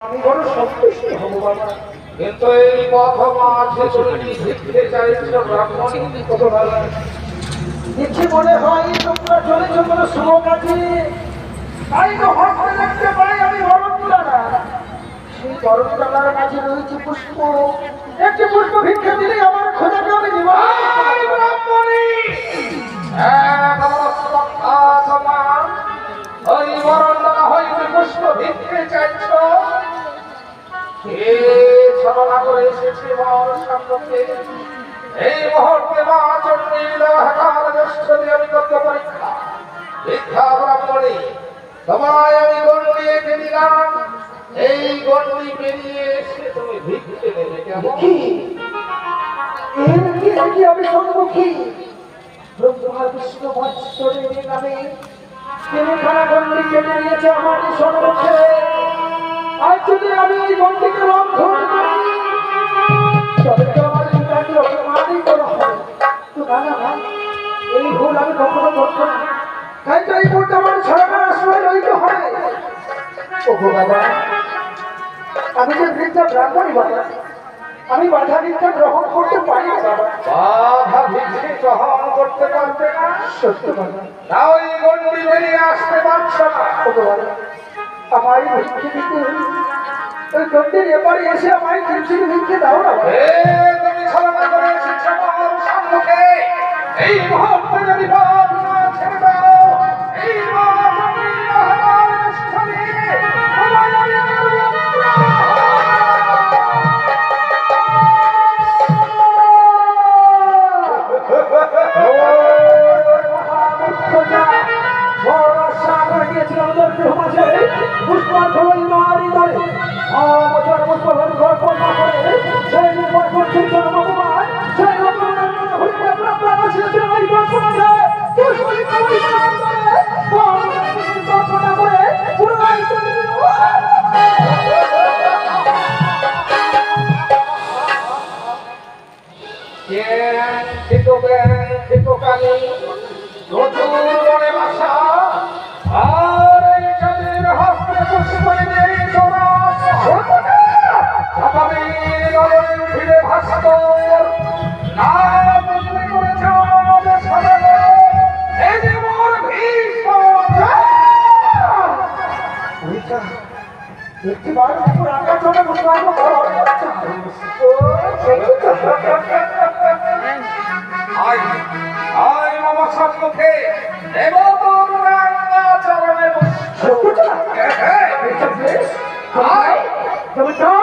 আমি বড় সন্তুষ্ট হব বাবা, কিন্তু এই পথ মাঝে তুমি শিখতে চাইছো ব্রাহ্মণ কত ভালো দেখে মনে হয় তোমরা চলেছ কোনো শুভ কাজে। তাই তো হস্তে দেখতে পাই আমি বরণতলা, সেই বরণতলার মাঝে রয়েছে পুষ্প। একটি পুষ্প ভিক্ষা দিলে আমার খোঁজাকে আমি দিব। ওই বরণতলা হইতে পুষ্প ভিক্ষে চাইছো, ছলনা করে এসেছে মর সম্মুখে। এই মুহূর্তে মা চণ্ডীর হাকার দর্শনে আমি করব পরীক্ষা। ভিক্ষা ব্রাহ্মণী, তোমায় আমি গণ্ডি এঁকে দিলাম, এই গণ্ডি পেরিয়ে এসে তুমি ভিক্ষে দেবে কেমন? আমি সম্মুখী ব্রহ্মা বিষ্ণু মহেশ্বরের নামে তিনখানা গণ্ডি কেটে নিয়েছে আমার সম্মুখে। আজ যদি আমি এই গণ্ডিকে লঙ্ঘন করি তবে তো আমার পিতাকে অপমানই করা হবে। তো না না না, এই ভুল আমি কখনো করবো না। তাই তো এই ভুলটা আমার সরকার আশ্রয় লইতে হবে। ও বাবা, আমি যে বৃদ্ধ ব্রাহ্মণী বাবা, আমি বাধা ভিক্ষা গ্রহণ করতে পারি না বাবা। বাধা ভিক্ষা গ্রহণ করতে পারবে না? সত্য বাবা। না, ওই গণ্ডি বেরিয়ে আসতে পারছো না। ও বাবা, আমায় ভিক্ষে দিতে, ওই গণ্ডির এপারে এসে আমায় কিঞ্চিত ভিক্ষে দাও না। তুমি ছলনা করে এসেছো আমার সম্মুখে, এই মুহূর্তে যদি পথ না ছেড়ে দাও, এই Come on,